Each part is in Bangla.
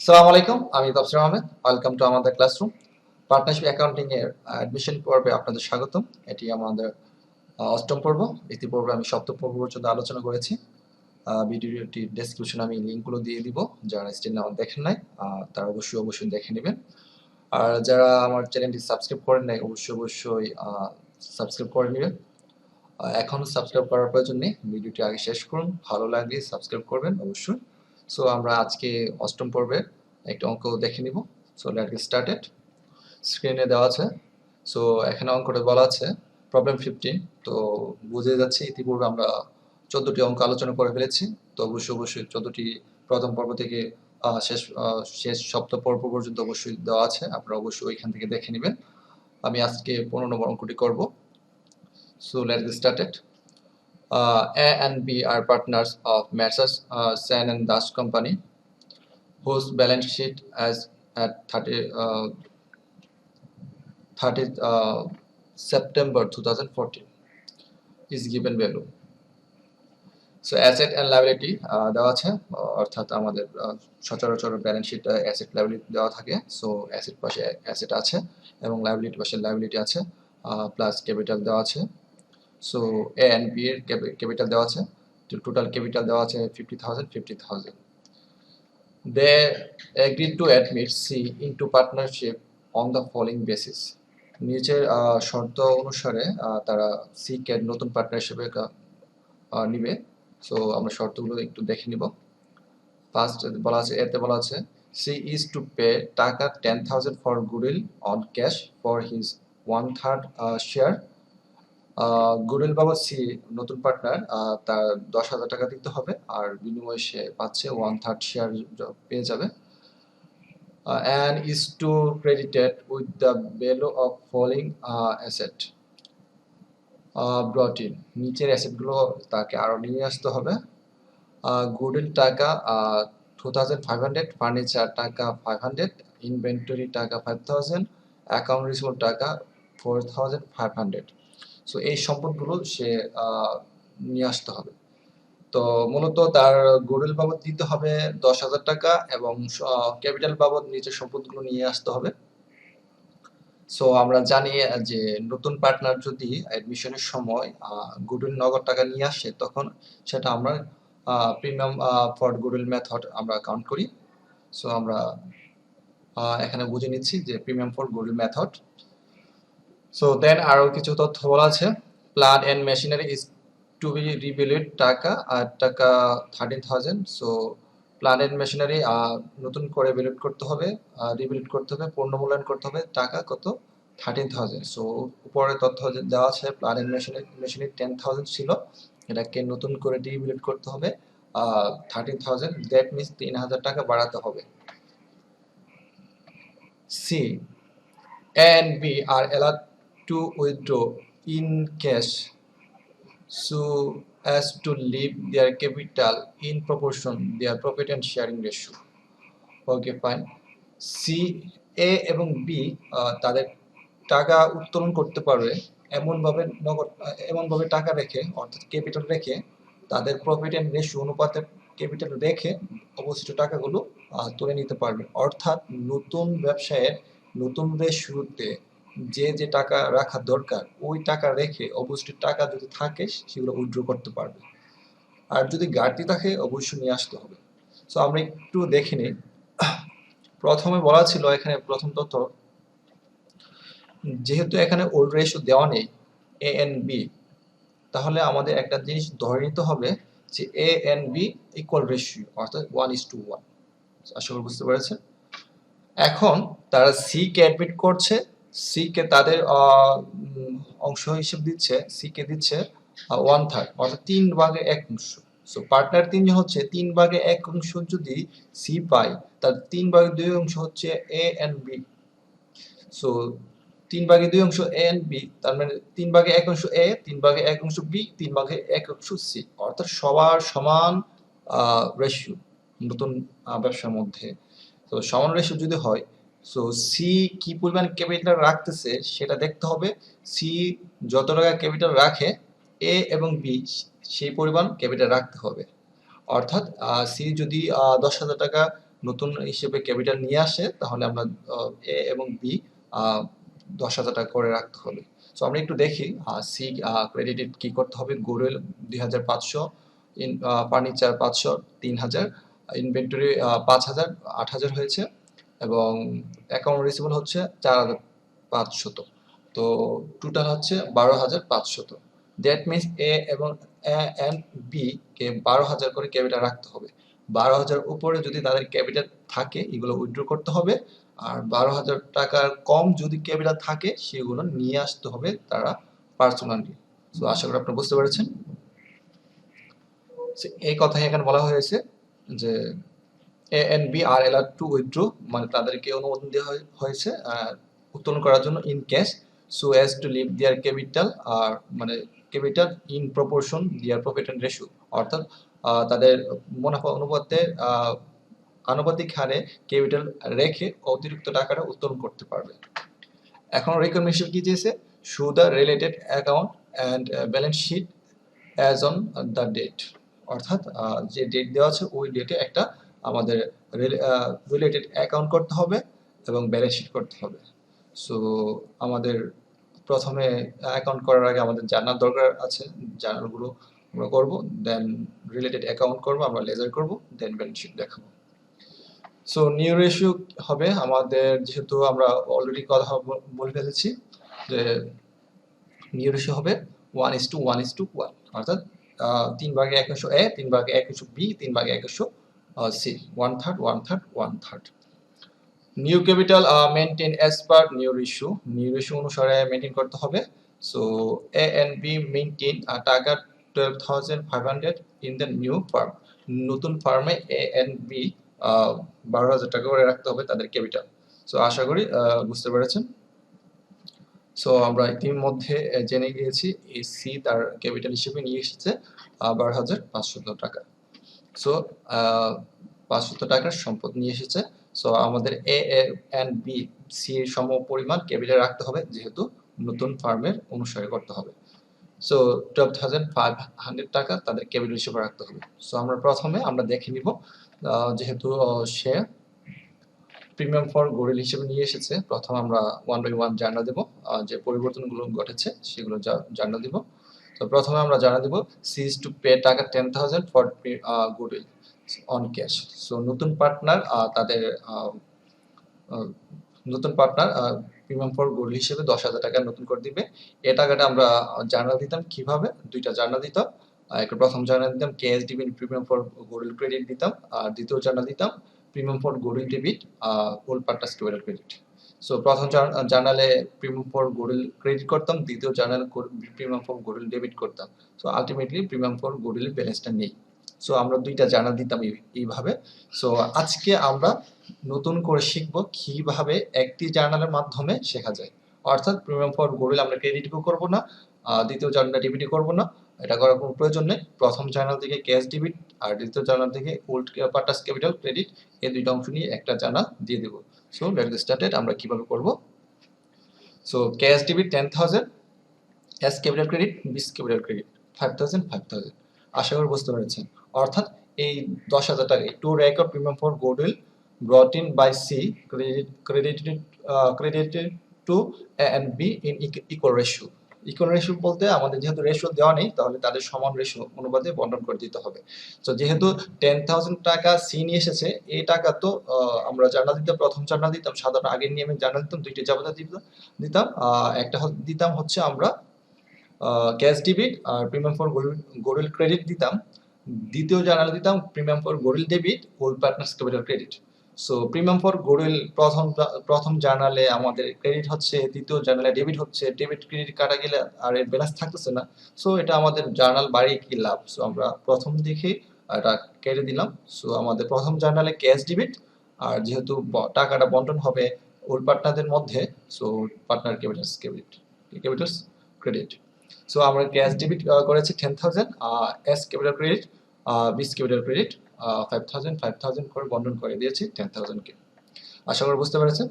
আসসালামু আলাইকুম, আমি তাফসীর আহমেদ। ওয়েলকাম টু আমাদের ক্লাসরুম। পার্টনারশিপ অ্যাকাউন্টিং এর অ্যাডমিশন পর্বে আপনাদের স্বাগতম। এটি আমাদের অষ্টম পর্ব। ইতিপূর্বে আমি সপ্তম পর্ব পর্যন্ত আলোচনা করেছি। ভিডিওটির ডেসক্রিপশনে আমি লিঙ্কগুলো দিয়ে দিব। যারা স্টিল আমার দেখেন নাই তারা অবশ্যই দেখে নেবেন। আর যারা আমার চ্যানেলটি সাবস্ক্রাইব করেন নাই অবশ্যই সাবস্ক্রাইব করে নেবেন। এখনো সাবস্ক্রাইব করার প্রয়োজন নেই, ভিডিওটি আগে শেষ করুন, ভালো লাগলে সাবস্ক্রাইব করবেন অবশ্যই। সো আমরা আজকে অষ্টম পর্বের একটা অঙ্ক দেখে নিব। So let's get started. স্ক্রিনে দেওয়া আছে। সো এখানে অঙ্কটা বলা আছে প্রবলেম 15। তো বুঝে যাচ্ছে ইতিপূর্বে আমরা 14টি অঙ্ক আলোচনা করে ফেলেছি। তো অবশ্যই 14টি প্রথম পর্ব থেকে শেষ সপ্তম পর্ব পর্যন্ত অবশ্যই দেওয়া আছে, আপনারা অবশ্যই ওইখান থেকে দেখে নেবেন। আমি আজকে 15 নম্বর অঙ্কটি করব। So let's get started. A and B are partners of Messrs. Sen and Das Company, whose balance sheet as at 30th September 2014 is given value. So asset and liability দেওয়া আছে, অর্থাৎ আমাদের সচরাচর ব্যালেন্স শিট অ্যাসেট লায়াবিলিটি দেওয়া থাকে। সো অ্যাসেট পাশে অ্যাসেট আছে এবং লায়াবিলিটি পাশে লায়াবিলিটি আছে, প্লাস ক্যাপিটাল দেওয়া আছে। সো এ অ্যান্ড বি এর ক্যাপিটাল দেওয়া আছে, টোটাল ক্যাপিটাল দেওয়া আছে 50,000। They agreed to admit C into partnership on the following basis. নিচের শর্ত অনুসারে তারা সি কে নতুন পার্টনার হিসেবে নিবে। সো আমরা শর্তগুলো একটু দেখে নিব। ফার্স্ট বলা আছে, এতে বলা আছে সি ইজ টু পে টাকা 10,000 for goodwill on cash for his 1/3 share. Goodwill বাবদ সি নতুন পার্টনার তার 10,000 টাকা দিতে হবে, আর বিনিময়ে সে পাচ্ছে 1/3 শেয়ার পেয়ে যাবে। And is to credited with the value of following asset brought in. নিচের অ্যাসেটগুলো তাকে আরো নিয়ে আসতে হবে। গুডউইল টাকা 2,500, ফার্নিচার টাকা 500, ইনভেন্টরি টাকা 5,000, অ্যাকাউন্ট রিসিভেবল টাকা 4,500। সো এই সম্পদগুলো সে নিয়ে আসতে হবে। তো মূলত তার গুডউইল বাবদ দিতে হবে 10,000 টাকা এবং ক্যাপিটাল বাবদ নিচের সম্পদগুলো নিয়ে আসতে হবে। সো আমরা জানি যে নতুন পার্টনার যদি অ্যাডমিশনের সময় গুডউইল নগদ টাকা নিয়ে আসে, তখন সেটা আমরা প্রিমিয়াম ফর গুডউইল মেথড আমরা কাউন্ট করি। সো আমরা এখানে বুঝে নিচ্ছি যে premium for goodwill method. So then আরো কিছু তথ্য বলা আছে। Plant and machinery is to be rebuild টাকা 13,000। সো প্লান্ট এন্ড মেশিনারি নতুন করে বিল্ড করতে হবে, রিবিল্ড করতে হবে, পুনর্মূল্যায়ন করতে হবে। টাকা কত? 13,000। সো উপরে তথ্য দেওয়া আছে প্লান্ট এন্ড মেশিনারি 10,000 ছিল, এটাকে নতুন করে রিবিল্ড করতে হবে 13,000। দ্যাট মিনস 3,000 টাকা বাড়াতে হবে। C and B are allowed to withdraw in cash so as to leave their capital in proportion their profit and sharing ratio. Okay, fine. C, A এবং বি তাদের টাকা উত্তোলন করতে পারবে এমনভাবে টাকা রেখে, অর্থাৎ ক্যাপিটাল রেখে, তাদের প্রফিট এন্ড রেশিও অনুপাতে ক্যাপিটাল রেখে অবশিষ্ট টাকাগুলো তুলে নিতে পারবে। অর্থাৎ নতুন ব্যবসায়ের নতুন রেশিওতে যে টাকা রাখা দরকার ওই টাকা রেখে অবশিষ্ট টাকা যদি থাকে সেগুলো উইথড্র করতে পারবে। আর যদি ঘাটতি থাকে অবশ্যই নিয়ে আসতে হবে। সো আমরা একটু দেখে নিই। প্রথমে বলা ছিল, এখানে প্রথম তথ্য, যেহেতু এখানে ওল্ড রেশিও দেওয়া নেই এ এন বি, তাহলে আমাদের একটা জিনিস ধরে নিতে হবে যে A and B equal ratio, অর্থাৎ 1:1। আশা করি বুঝতে পেরেছেন। এখন তারা সি কে অ্যাডমিট করছে, সি কে তাদের অংশ হিসেবে দিচ্ছে, সি কে দিচ্ছে 1/3, অর্থাৎ 3/1। সো পার্টনার 3 হচ্ছে 3/1 যদি সি পায়, তার 3/2 হচ্ছে A and B. So 3/2 A and B, তার মানে 3/1 এ, 3/1 বি, 3/1 সি, অর্থাৎ সবার সমান রেশিও নতুন ব্যবসার মধ্যে। তো সমান রেশিও যদি হয়, সো সি কি পরিমাণ ক্যাপিটাল রাখতেছে সেটা দেখতে হবে। সি যত টাকা ক্যাপিটাল রাখে, এ এবং বি সেই পরিমাণ ক্যাপিটাল রাখতে হবে। অর্থাৎ সি যদি 10,000 টাকা নতুন হিসেবে ক্যাপিটাল নিয়ে আসে তাহলে আমরা এ এবং বি 10,000 টাকা করে রাখতে হবে। সো আমরা একটু দেখি সি ক্রেডিটেড কি করতে হবে। গুডউইল 2,500, ফার্নিচার 500, 3,000, ইনভেন্টরি 5,000, 8,000 হয়েছে এবং অ্যাকাউন্ট রিসিভেবল হচ্ছে 4,500। তো টোটাল হচ্ছে 12,500। দ্যাট মিনস এ এবং এন্ড বি কে 12,000 করে ক্যাপিটাল রাখতে হবে। 12,000 উপরে যদি তাদের ক্যাপিটাল থাকে এগুলো উইথড্র করতে হবে, আর 12,000 টাকার কম যদি ক্যাপিটাল থাকে সেগুলো নিয়ে আসতে হবে তারা পার্সোনালি। সো আশা করি আপনারা বুঝতে পেরেছেন। এই কথাই এখানে বলা হয়েছে যে A and B are allowed to withdraw, মানে তাদেরকে অনুমোদন দেওয়া হয়েছে উত্তোলন করার জন্য in cash so as to leave their capital, আর মানে capital in proportion their profit and ratio, অর্থাৎ তাদের মুনাফা অনুপাতের আনুপাতিক হারে ক্যাপিটাল রেখে অতিরিক্ত টাকাটা উত্তোলন করতে পারবে। এখন রেকমেন্ডেশন কি চেয়েছে, show the related account and balance sheet as on the date, অর্থাৎ যে ডেট দেওয়া আছে ওই ডেটে একটা আমাদের রিলেটেড অ্যাকাউন্ট করতে হবে এবং ব্যালেন্স শিট করতে হবে। সো আমাদের প্রথমে অ্যাকাউন্ট করার আগে আমাদের জানার দরকার আছে, জার্নালগুলো আমরা করবো, দেন রিলেটেড অ্যাকাউন্ট করবো, আমরা লেজার করবো, দেন ব্যালেন্স শিট দেখাবো। সো নিউ রেশিও হবে আমাদের, যেহেতু আমরা অলরেডি কথা বলে ফেলেছি যে নিউ রেশিও হবে 1:1:1, অর্থাৎ 3/1 A, 3/1 B, 3/1 C, 1/3, 1/3, 1/3। New capital maintain as per new ratio, new ratio অনুসারে মেনটেন করতে হবে। So A and B maintain টাকা 12,500 ইন দ্য নিউ ফার্ম, নতুন ফার্মে এ এন্ড বি 12,000 টাকা করে রাখতে হবে তাদের ক্যাপিটাল। সো আশা করি বুঝতে পেরেছেন। সো আমরা ইতিমধ্যে জেনে গিয়েছি এই সি তার ক্যাপিটাল হিসেবে নিয়ে এসেছে 12,500 টাকা। সো 500 টাকার সম্পদ নিয়ে এসেছে। সো আমাদের এ এন্ড বি সি এর সম পরিমাণ ক্যাপিটাল রাখতে হবে, যেহেতু নতুন ফার্মের অনুসারে করতে হবে। সো 12,500 টাকা তাদের ক্যাপিটাল হিসেবে রাখতে হবে। সো আমরা প্রথমে দেখে নিব, যেহেতু সে প্রিমিয়াম ফর গুডউইল হিসেবে নিয়ে এসেছে, প্রথম আমরা 1/1 জার্নাল দেব, যে পরিবর্তনগুলো ঘটেছে সেগুলো জার্নাল দিব। তো প্রথমে আমরা জার্নাল দিব সি ইজ টু পে টাকা 10,000 for goodwill on cash. So নতুন পার্টনার তাদের নতুন পার্টনার প্রিমিয়াম ফর গুডউইল হিসেবে 10,000 টাকা নতুন করে দিবে। এই টাকাটা আমরা জার্নাল দিতাম কিভাবে, দুইটা জার্নাল দিতাম। একটা প্রথম জার্নাল দিতাম কেএসডিবি প্রিমিয়াম ফর গুডউইল ক্রেডিট দিতাম, আর দ্বিতীয় জার্নাল দিতাম premium for goodwill debit old partners capital credit. So প্রথম জার্নালে প্রিমিয়াম ফর গুডউইল ক্রেডিট করতাম, দ্বিতীয় জার্নালে প্রিমিয়াম ফর গুডউইল ডেবিট করতাম। So ultimately premium for goodwill ব্যালেন্সটা নেই। সো আমরা দুইটা জার্নাল দিতাম এইভাবে। সো আজকে আমরা নতুন করে শিখব কিভাবে একটি জার্নালের মাধ্যমে শেখা যায়, অর্থাৎ প্রিমিয়াম ফর গুডউইল আমরা ক্রেডিটও করব না, দ্বিতীয় জার্নাল ডেবিটও করব না, এটা করার কোনো প্রয়োজন নেই। প্রথম জার্নাল থেকে ক্যাশ ডেবিট আর দ্বিতীয় জার্নাল থেকে ওল্ড পার্টনার্স ক্যাপিটাল ক্রেডিট, এই দুইটা অংশ নিয়ে একটা জার্নাল দিয়ে দেব। So let's get started. আমরা কিভাবে করব, so cash debit 10,000, A's capital credit, B's capital credit 5,000, 5,000। আশা করি বুঝতে পেরেছেন। অর্থাৎ এই 10,000 টাকা to record premium for goodwill brought in by C credited to A and B in equal ratio. Equal ratio বলতে আমাদের যেহেতু রেশিও দেওয়া নেই, তাহলে তাদের সমান রেশিও অনুপাতে বন্টন করে দিতে হবে। তো যেহেতু 10,000 টাকা সি নিয়ে এসেছে, এই টাকা তো আমরা জার্নাল দিতাম, প্রথম জার্নাল দিতাম সাধারণ আগের নিয়মে জার্নাল দিতাম, দুইটি জাবেদা দিতাম। একটা দিতাম হচ্ছে আমরা ক্যাশ ডেবিট আর প্রিমিয়াম ফর গুডউইল ক্রেডিট দিতাম, দ্বিতীয় জার্নাল দিতাম premium for goodwill debit old partners capital credit. So premium for goodwill প্রথম জার্নালে আমাদের ক্রেডিট হচ্ছে, দ্বিতীয় জার্নালে ডেবিট হচ্ছে, ডেবিট ক্রেডিট কাটা গেলে আর এর ব্যালেন্স থাকতেছে না। সো এটা আমাদের জার্নাল বাড়িয়ে কি লাভ। সো আমরা প্রথম দিকে এটা কেটে দিলাম। সো আমাদের প্রথম জার্নালে ক্যাশ ডেবিট, আর যেহেতু টাকাটা বন্টন হবে ওল্ড পার্টনারদের মধ্যে, so partner Capitals credit. So আমরা ক্যাশ ডেবিট করেছি 10,000, A's capital credit, B's capital credit 5,000, 5,000 করে বন্টন করে দিয়েছি 10,000 কে। আশা করি বুঝতে পেরেছেন।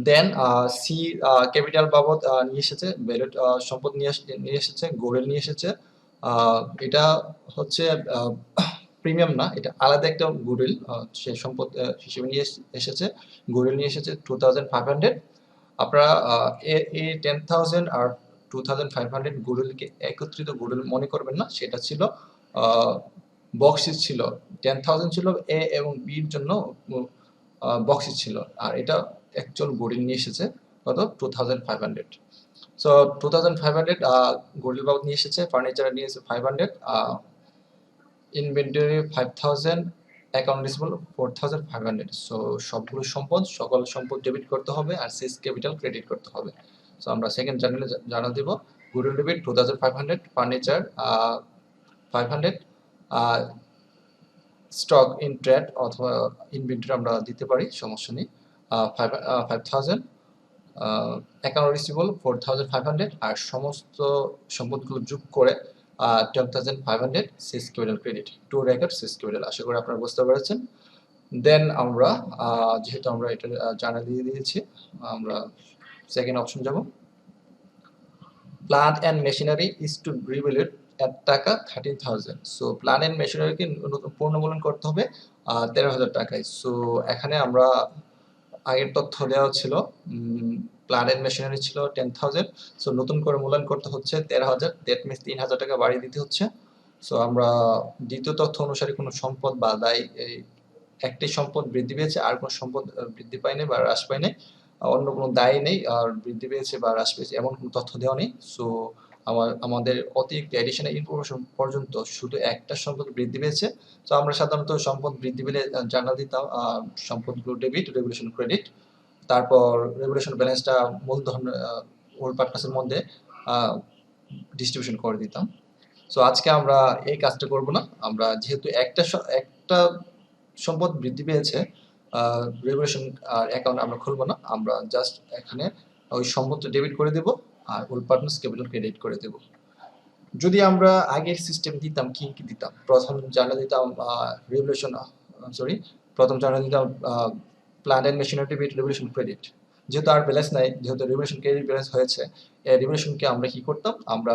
দেন সি ক্যাপিটাল বাবদ নিয়ে এসেছে, ভ্যালুড সম্পদ নিয়ে এসেছে, গুডউইল নিয়ে এসেছে। এটা হচ্ছে প্রিমিয়াম না, এটা আলাদা একটা গুডউইল সে সম্পদ হিসেবে নিয়ে এসেছে, গুডউইল নিয়ে এসেছে 2500। আপনারা এই 10,000 আর 2500 গুডউইলকে একত্রিত গুডউইল মনে করবেন না, সেটা ছিল বক্সিস ছিল। 10,000 ছিল এ এবং বির জন্য বক্সিস ছিল, আর এটা অ্যাকচুয়াল গুডউইল নিয়ে এসেছে কত 2500। সো 2500 গুডউইল বাবদ নিয়ে এসেছে, ফার্নিচার নিয়ে এসেছে 500, ইনভেন্টরি 5000, অ্যাকাউন্ট রিসিভেবল 4500। সো সবগুলো সম্পদ, সকল সম্পদ ডেবিট করতে হবে আর সিস ক্যাপিটাল ক্রেডিট করতে হবে। সো আমরা সেকেন্ড জার্নালে জানা দেব, goodwill debit 2500, furniture 500, stock in trade অথবা ইনভেন্টরি আমরা দিতে পারি, সমস্যা নেই, 5000, অ্যাকাউন্ট রিসিভেবল 4500, আর সমস্ত সম্পদগুলো যোগ করে 10,500 C's capital credit, to record C's capital. আশা করি আপনারা বুঝতে পেরেছেন। দেন আমরা যেহেতু আমরা এটা জানা দিয়ে দিয়েছি, আমরা সেকেন্ড অপশন যাব। Plant and machinery is to revaluate at টাকা 13,000। সো প্লান্ট অ্যান্ড মেশিনারিকে পুনর্মূল্যায়ন করতে হবে 13,000 টাকায়। সো এখানে আমরা আগের তথ্য দেওয়া ছিল, প্লান্ট অ্যান্ড মেশিনারি ছিল 10,000, সো নতুন করে মূল্যায়ন করতে হচ্ছে 13,000, দ্যাট মিনস 3,000 টাকা বাড়িয়ে দিতে হচ্ছে। সো আমরা দ্বিতীয় তথ্য অনুসারে কোনো সম্পদ বা দায়, একটি সম্পদ বৃদ্ধি পেয়েছে আর কোনো সম্পদ বৃদ্ধি পায়নি বা হ্রাস পায়নি, অন্য কোনো দায় নেই আর বৃদ্ধি পেয়েছে বা হ্রাস পেয়েছে এমন কোনো তথ্য দেওয়া নেই। সো আমাদের অতিরিক্ত অ্যাডিশনাল ইনফরমেশন পর্যন্ত শুধু একটা সম্পদ বৃদ্ধি পেয়েছে। তো আমরা সাধারণত সম্পদ বৃদ্ধি পেলে জানা দিতাম সম্পদগুলো ডেবিট, রেগুলেশন ক্রেডিট, তারপর রেগুলেশন ব্যালেন্সটা মূলধন ওল্ড পার্টনার্সের মধ্যে ডিস্ট্রিবিউশন করে দিতাম। সো আজকে আমরা এই কাজটা করব না, আমরা যেহেতু একটা সম্পদ বৃদ্ধি পেয়েছে, রেগুলেশন অ্যাকাউন্ট আমরা খুলবো না, আমরা জাস্ট এখানে ওই সম্পদটা ডেবিট করে দেব আর ওল্ড পার্টনার্স ক্যাপিটাল ক্রেডিট করে দেব। যদি আমরা আগের সিস্টেম দিতাম, কি কি দিতাম, প্রথম জানা দিতাম প্রথম জানা দিতাম plant and machinery debit, regulation credit. যেহেতু আর ব্যালেন্স নাই, যেহেতু রেগুলেশন ক্রেডিট ব্যালেন্স হয়েছে, এই রেগুলেশনকে আমরা কি করতাম, আমরা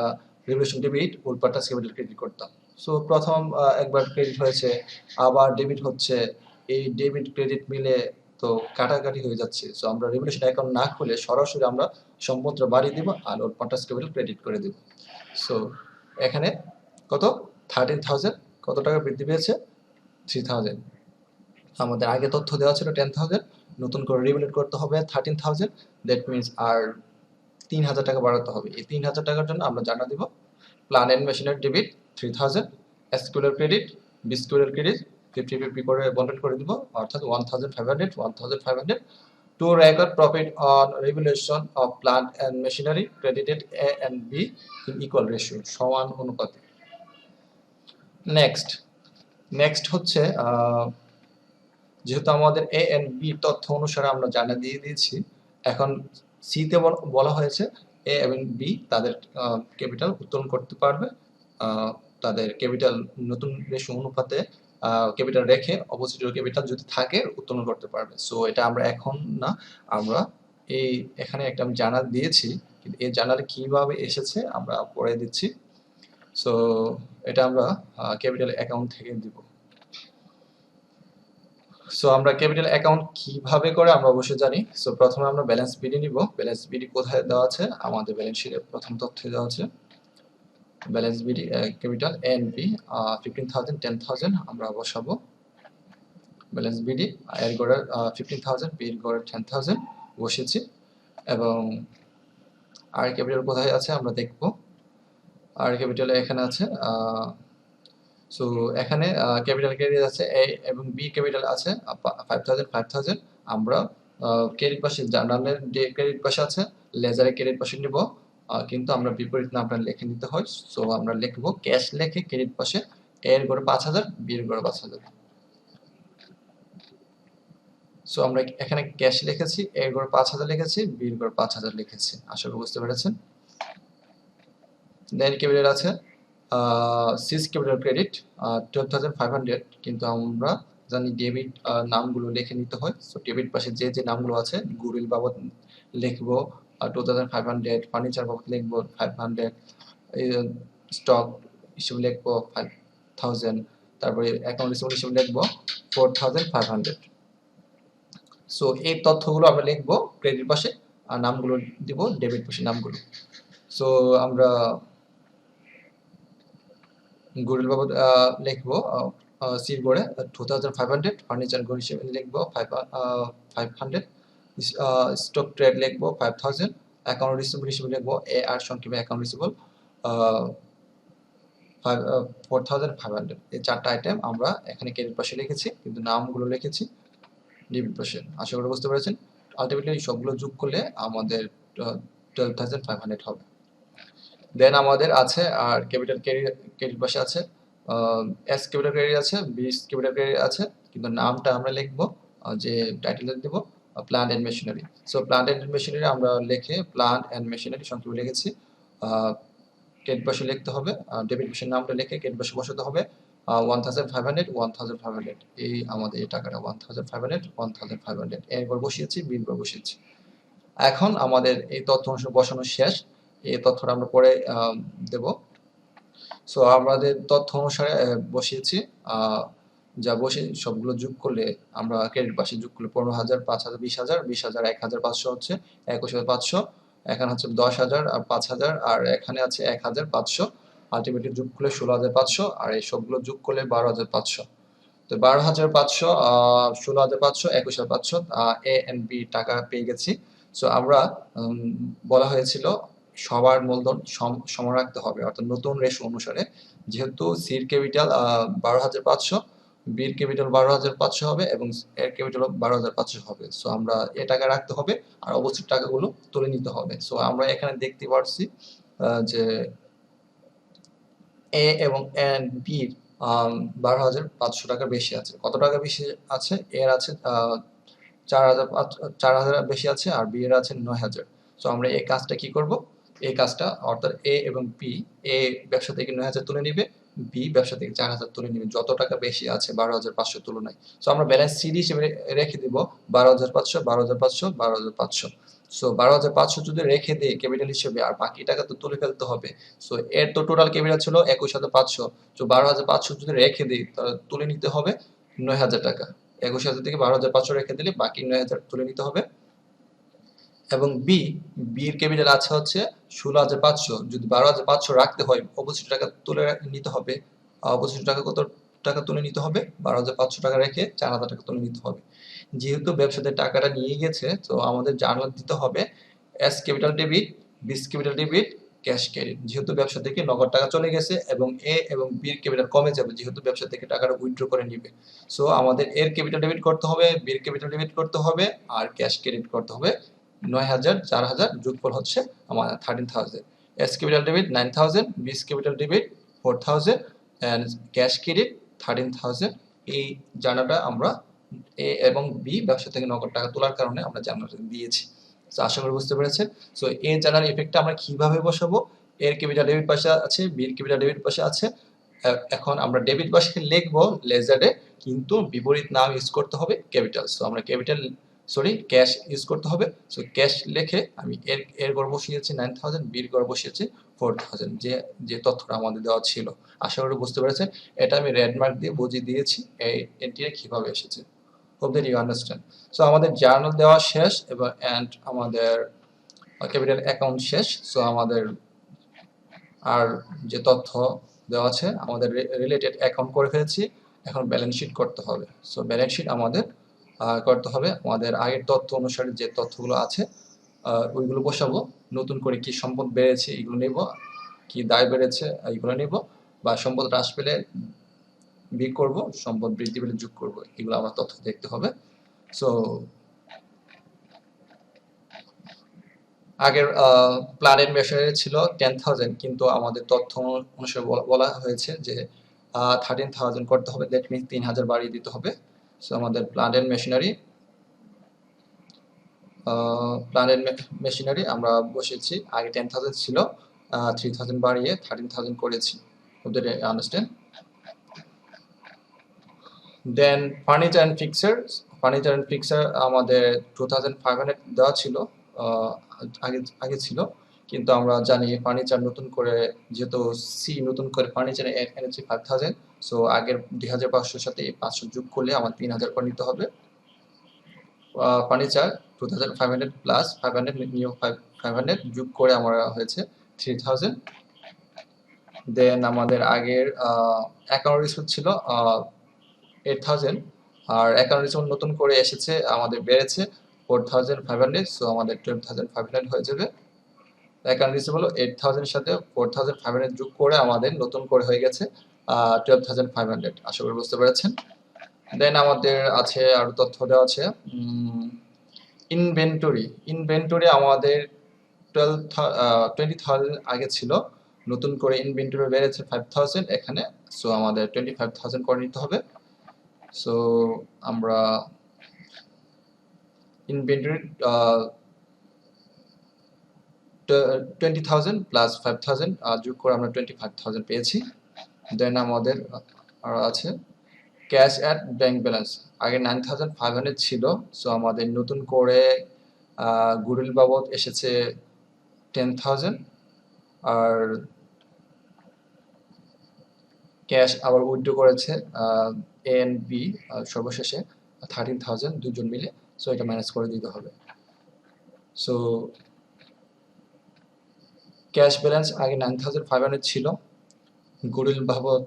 regulation debit old partners capital credit করতাম। সো প্রথম একবার ক্রেডিট হয়েছে, আবার ডেবিট হচ্ছে, এই ডেবিট ক্রেডিট মিলে তো কাটাকাটি হয়ে যাচ্ছে। সো আমরা রেগুলেশন অ্যাকাউন্ট না খুলে সরাসরি আমরা সম্পদটা বাড়িয়ে দিব আর ওল্ড পার্টনার্স ক্যাপিটাল ক্রেডিট করে দেব। সো এখানে কত 13,000, কত টাকা বৃদ্ধি পেয়েছে 3,000। আমাদের আগে তথ্য দেওয়া ছিল 10,000, নতুন করে রিভ্যালুয়েট করতে হবে 13,000, দ্যাট মিনস আর 3,000 টাকা বাড়াতে হবে। এই 3,000 টাকার জন্য আমরা জানা দিব প্ল্যান্ট অ্যান্ড মেশিনারি ডেবিট 3,000, এসকিউএল ক্রেডিট, বিস্কিউএল ক্রেডিট 50-50 করে বন্ডেল করে দিব, অর্থাৎ 1,500 to record profit on revaluation of plant and machinery credited A and B in equal ratio, সমান অনুপাতে। নেক্সট হচ্ছে যেহেতু আমাদের এ এন্ড বি তথ্য অনুসারে আমরা জানা দিয়ে দিয়েছি, এখন সি তে বলা হয়েছে এ এবং বি তাদের ক্যাপিটাল উত্তোলন করতে পারবে, তাদের ক্যাপিটাল নতুন রেশিও অনুপাতে ক্যাপিটাল রেখে অপোজিট ক্যাপিটাল যদি থাকে উত্তোলন করতে পারবে। সো এটা আমরা এখন না, আমরা এখানে একটা আমি জানা দিয়েছি, কিন্তু এই জানাটা কিভাবে এসেছে আমরা পরে দিচ্ছি। সো এটা আমরা ক্যাপিটাল অ্যাকাউন্ট থেকে দিব। সো আমরা ক্যাপিটাল অ্যাকাউন্ট কিভাবে করে আমরা অবশ্যই জানি। সো প্রথমে আমরা ব্যালেন্স বিডি নিব। ব্যালেন্স বিডি কোথায় দেওয়া আছে, আমাদের ব্যালেন্স শিটে প্রথম তথ্যে দেওয়া আছে ব্যালেন্স বিডি ক্যাপিটাল এনপি 15,000 10,000 আমরা বসাবো। ব্যালেন্স বিডি এর গড়ে 15,000, বি এর গড়ে 10,000 বসিয়েছি, এবং আর ক্যাপিটাল কোথায় আছে আমরা দেখব। আর ক্যাপিটাল এখানে আছে। সো এখানে ক্যাপিটাল ক্রেডিট আছে এ এবং বি ক্যাপিটাল আছে 5,000। আমরা ক্রেডিট পাশে জার্নালের যে ক্রেডিট পাশে আছে লেজারের ক্রেডিট পাশে নিব, কিন্তু আমরা বিপরীত নামটা লিখে নিতে হয়। সো আমরা লিখব ক্যাশ লিখে ক্রেডিট পাশে এ এর গড়ে 5,000, বি এর গড়ে 5,000। সো আমরা এখানে ক্যাশ লিখেছি, এ এর গড়ে 5,000 লিখেছি, বি এর গড়ে 5,000 লিখেছি। আশা করি বুঝতে পেরেছেন। দেন ক্যাপিটাল আছে সিস ক্যাপিটাল ক্রেডিট 12,500, কিন্তু আমরা জানি ডেবিট নামগুলো লিখে নিতে হয়। সো ডেবিট পাশে যে নামগুলো আছে গুডউইল বাবদ লিখবো 2,500, ফার্নিচার বাবদ লিখবো 500, স্টক হিসেবে লিখবো 5,000, তারপরে অ্যাকাউন্ট রিসিভেবল হিসেবে লিখবো 4500। সো এই তথ্যগুলো আমরা লিখবো ক্রেডিট পাশে, আর নামগুলো দিব ডেবিট পাশে নামগুলো। সো আমরা গুডউইল বাবদ লিখবো সির করে 2500, ফার্নিচার গুড হিসেবে লিখবো 500, স্টক ট্রেড লিখবো 5000, অ্যাকাউন্ট রিসিভেবল হিসেবে লিখবো AR সংক্ষেপে অ্যাকাউন্ট রিসিভেবল 4500। এই চারটা আইটেম আমরা এখানে ক্রেডিট পাশে লিখেছি, কিন্তু নামগুলো লিখেছি ডেবিট পাশে। আশা করি বুঝতে পেরেছেন। আলটিমেটলি সবগুলো যোগ করলে আমাদের 12500 হবে। দেন আমাদের আছে আর ক্যাপিটাল ক্রেডিট পাশে আছে এস ক্যাপিটাল ক্রেডিট আছে, বি ক্যাপিটাল ক্রেডিট আছে, কিন্তু নামটা আমরা লিখবো যে টাইটেলে দেব plant and machinery. So plant and machinery আমরা লিখে প্ল্যান্ট এন্ড মেশিনারি সংক্ষেপে লিখেছি। ক্রেডিট পাশে লিখতে হবে, ডেবিট পাশের নামটা লিখে ক্রেডিট পাশে বসাতে হবে 1500। এই আমাদের এই টাকাটা 1500 এর পর বসিয়েছি, বিল পর বসিয়েছি। এখন আমাদের এই তথ্য অংশ বসানো শেষ, এই তথ্যটা আমরা পরে দেব। সো আমাদের তথ্য অনুসারে বসিয়েছি, যা বসে সবগুলো যোগ করলে আমরা ক্রেডিট পাশে যোগ করলে 15000, 5000, 20000, 20000, 1500 হচ্ছে 21500, এখানে হচ্ছে 10000 আর 5000, আর এখানে আছে 1500। আলটিমেটলি যোগ করলে 16500, আর এই সবগুলো যোগ করলে 12500। তো 12500, 16500, 21500 এ এন্ড বি টাকা পেয়ে গেছি। সো আমরা বলা হয়েছিল সবার মূলধন সমান রাখতে হবে, অর্থাৎ নতুন রেশো অনুসারে। যেহেতু সির ক্যাপিটাল 12500, বির ক্যাপিটাল 12500 হবে এবং এর ক্যাপিটাল 12500 হবে। সো আমরা এ টাকা রাখতে হবে আর অবশিষ্ট টাকাগুলো তুলে নিতে হবে। সো আমরা এখানে দেখতে পাচ্ছি যে এ এবং এন্ড বির 12500 টাকা বেশি আছে। কত টাকা বেশি আছে? এর আছে 4000 বেশি আছে, আর বি এর আছে 9000। সো আমরা এই কাজটা কি করব? এই কাজটা অর্থাৎ এ এবং বি, এ ব্যবসা থেকে 9000 তুলে নিবে, বি ব্যবসা থেকে 4000 তুলে নিবে, যত টাকা বেশি আছে 12500 তুলনায়। সো আমরা ব্যালেন্স সিডি হিসেবে রেখে দিব 12500, 12500, 12500। সো 12500 যদি রেখে দিই ক্যাপিটাল হিসেবে, আর বাকি টাকা তো তুলে ফেলতে হবে। সো এর তো টোটাল ক্যাপিটাল ছিল 21500। সো 12500 যদি রেখে দিই তাহলে তুলে নিতে হবে 9000 টাকা। 21000 থেকে 12500 রেখে দিলে বাকি 9000 তুলে নিতে হবে। এবং বির ক্যাপিটাল আছে হচ্ছে 16500। যদি 12500 রাখতে হয়, অবশিষ্ট টাকা তুলে নিতে হবে। অবশিষ্ট টাকা কত টাকা তুলে নিতে হবে? 12500 টাকা রেখে 4000 টাকা তুলে নিতে হবে। যেহেতু ব্যবসাতে টাকাটা নিয়ে গেছে, তো আমাদের জার্নাল দিতে হবে A's capital debit, B capital debit, cash credit. যেহেতু ব্যবসা থেকে নগদ টাকা চলে গেছে, এবং এ এবং বির ক্যাপিটাল কমে যাবে যেহেতু ব্যবসা থেকে টাকাটা উইথড্র করে নিবে। সো আমাদের এর ক্যাপিটাল ডেবিট করতে হবে, বির ক্যাপিটাল ডেবিট করতে হবে, আর ক্যাশ ক্রেডিট করতে হবে 9000, 4000, যোগফল হচ্ছে আমার 13000। A's capital debit 9000, B capital debit 4000, and cash credit 13000। এই জার্নালটা আমরা এ এবং বি ব্যবসা থেকে নগদ টাকা তোলার কারণে আমরা জার্নালটা দিয়েছি। তো আশা করি বুঝতে পেরেছেন। সো এই জার্নাল ইফেক্টটা আমরা কিভাবে বসাবো? এর ক্যাপিটাল ডেবিট পাশে আছে, বির ক্যাপিটাল ডেবিট পাশে আছে। এখন আমরা ডেবিট পাশে লিখবো লেজারে, কিন্তু বিপরীত নাম ইউজ করতে হবে ক্যাপিটাল। সো আমরা ক্যাশ ইউজ করতে হবে। সো ক্যাশ লিখে আমি এর গড় বসিয়েছি 9000, বির গড় বসিয়েছি 4000, যে তথ্যটা আমাদের দেওয়া ছিল। আশা করি বুঝতে পেরেছেন। এটা আমি রেড মার্ক দিয়ে বুঝিয়ে দিয়েছি এই এন্ট্রিটা কিভাবে এসেছে। Hope that you understand. So আমাদের জার্নাল দেওয়া শেষ এবং এন্ড আমাদের ক্যাপিটাল অ্যাকাউন্ট শেষ। সো আমাদের আর যে তথ্য দেওয়া আছে আমাদের রিলেটেড অ্যাকাউন্ট করে ফেলেছি, এখন ব্যালেন্স শিট করতে হবে। সো ব্যালেন্স শিট আমাদের করতে হবে আমাদের আগের তথ্য অনুসারে যে তথ্যগুলো আছে ওইগুলো বসাবো। নতুন করে কি সম্পদ বেড়েছে এগুলো নেব, কি দায় বেড়েছে এইগুলো নেব, বা সম্পদ হ্রাস পেলে বিয়োগ করব, সম্পদ বৃদ্ধি পেলে যোগ করব, এগুলো আমার তথ্য দেখতে হবে। সো আগের প্ল্যান মেশারে ছিল 10,000, কিন্তু আমাদের তথ্য অনুসারে বলা হয়েছে যে 13,000 করতে হবে। দ্যাট মিনস 3000 বাড়িয়ে দিতে হবে। সো আমাদের প্ল্যান্ট মেশিনারি আমরা বসেছি, আগে 10,000 ছিল, 3,000 বাড়িয়ে 13,000 করেছি। Understand. Then furniture and fixture আমাদের 2500 দেওয়া ছিল, আগে ছিল, কিন্তু আমরা জানি ফার্নিচার নতুন করে যেহেতু সি নতুন করে ফার্নিচার এনেছি 5000, সো আগের 2500 সাথে এই 500 যোগ করলে আমার 3000 করে নিতে হবে। ফার্নিচার 2500 প্লাস 500 নিউ 500 যোগ করে আমার হয়েছে 3000। দেন আমাদের আগের অ্যাকাউন্ট রিসিভ ছিল 8000, আর অ্যাকাউন্ট রিসিভ নতুন করে এসেছে আমাদের বেড়েছে 4500, সো আমাদের 12500 হয়ে যাবে। অ্যাকাউন্ট রিসিভ হলো 8000 সাথে 4500 যোগ করে আমাদের নতুন করে হয়ে গেছে 12500। আশা করি বুঝতে পেরেছেন। দেন আমাদের আছে আরো তথ্য দেওয়া আছে। ইনভেন্টরি আমাদের 20,000 আগে ছিল, নতুন করে ইনভেন্টরি বেড়েছে 5000 এখানে, সো আমাদের 25000 করে নিতে হবে। সো আমরা ইনভেন্টরি 20,000 প্লাস 5000 যোগ করে আমরা 25,000 পেয়েছি। দেন আমাদের আর আছে ক্যাশ অ্যাট ব্যাংক ব্যালেন্স, আগে 9500 ছিল, সো আমাদের নতুন করে গুডউইল বাবদ এসেছে 10,000, আর ক্যাশ আবার উইথড্র করেছে এ এন্ড বি সর্বশেষে 13,000 দুজন মিলে, সো এটা ম্যানেজ করে দিতে হবে। সো ক্যাশ ব্যালেন্স আগে 9500 ছিল, গুডউইল বাবদ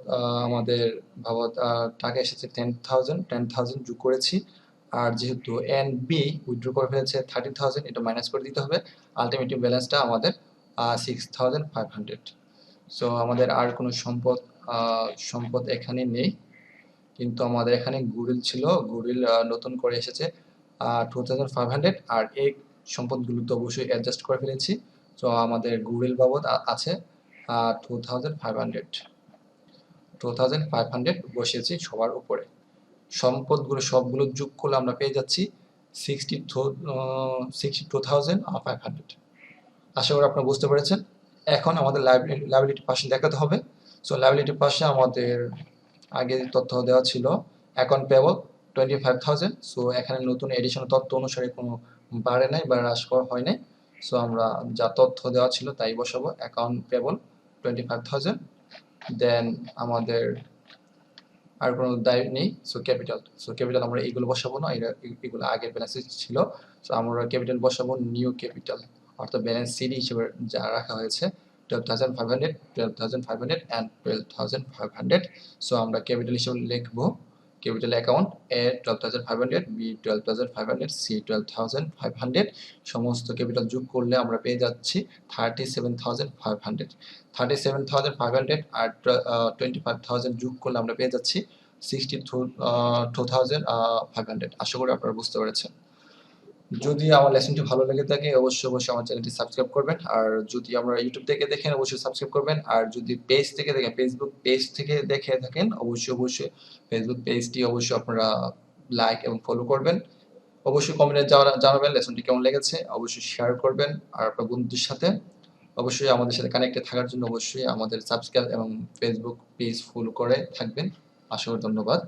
আমাদের বাবদ টাকা এসেছে 10,000 যোগ করেছি, আর যেহেতু এন বি উইথড্র করে ফেলেছে 13,000, এটা মাইনাস করে দিতে হবে। আলটিমেটলি ব্যালেন্সটা আমাদের 6,500। সো আমাদের আর কোনো সম্পদ এখানে নেই, কিন্তু আমাদের এখানে গুডউইল ছিল, গুডউইল নতুন করে এসেছে 2,500, আর এই সম্পদগুলো তো অবশ্যই অ্যাডজাস্ট করে ফেলেছি। সো আমাদের গুডউইল বাবদ আছে 2,500 বসিয়েছি সবার উপরে। সম্পদগুলো সবগুলো যোগ করলে আমরা পেয়ে যাচ্ছি 62,500। আশা করি আপনারা বুঝতে পেরেছেন। এখন আমাদের লায়াবিলিটি পাশে দেখাতে হবে। সো লায়াবিলিটির পাশে আমাদের আগে তথ্য দেওয়া ছিল অ্যাকাউন্ট পেয়েবল 25,000, সো এখানে নতুন এডিশনাল তথ্য অনুসারে কোনো বাড়ে নাই বা হ্রাস করা হয় নাই, সো আমরা যা তথ্য দেওয়া ছিল তাই বসাবো, অ্যাকাউন্ট পেয়েবল 25,000। দেন আমাদের আর কোনো দায় নেই, সো ক্যাপিটাল আমরা এইগুলো বসাবো না, এগুলো আগের ব্যালেন্সে ছিল, সো আমরা ক্যাপিটাল বসাবো নিউ ক্যাপিটাল, অর্থাৎ ব্যালেন্স সিডি হিসেবে যা রাখা হয়েছে 12,500, 12,500 অ্যান্ড 12,500। সো আমরা ক্যাপিটাল হিসেবে লিখবো ক্যাপিটাল অ্যাকাউন্ট এ 12,500, বি 12,500, সি 12,500, সমস্ত ক্যাপিটাল যোগ করলে আমরা পেয়ে যাচ্ছি 37,500। 37,500 আর 25,000 যোগ করলে আমরা পেয়ে যাচ্ছি 62,500। আশা করি আপনারা বুঝতে পেরেছেন। যদি আমার লেসনটি ভালো লেগে থাকে অবশ্যই আমার চ্যানেলটি সাবস্ক্রাইব করবেন, আর যদি আমরা ইউটিউব থেকে দেখেন অবশ্যই সাবস্ক্রাইব করবেন, আর যদি পেজ থেকে দেখেন ফেসবুক পেজ থেকে দেখে থাকেন অবশ্যই ফেসবুক পেজটি অবশ্যই আপনারা লাইক এবং ফলো করবেন। অবশ্যই কমেন্টে জানাবেন লেসনটি কেমন লেগেছে, অবশ্যই শেয়ার করবেন আর আপনার বন্ধুদের সাথে। অবশ্যই আমাদের সাথে কানেক্টেড থাকার জন্য অবশ্যই আমাদের সাবস্ক্রাইব এবং ফেসবুক পেজ ফলো করে থাকবেন। আশা করি ধন্যবাদ।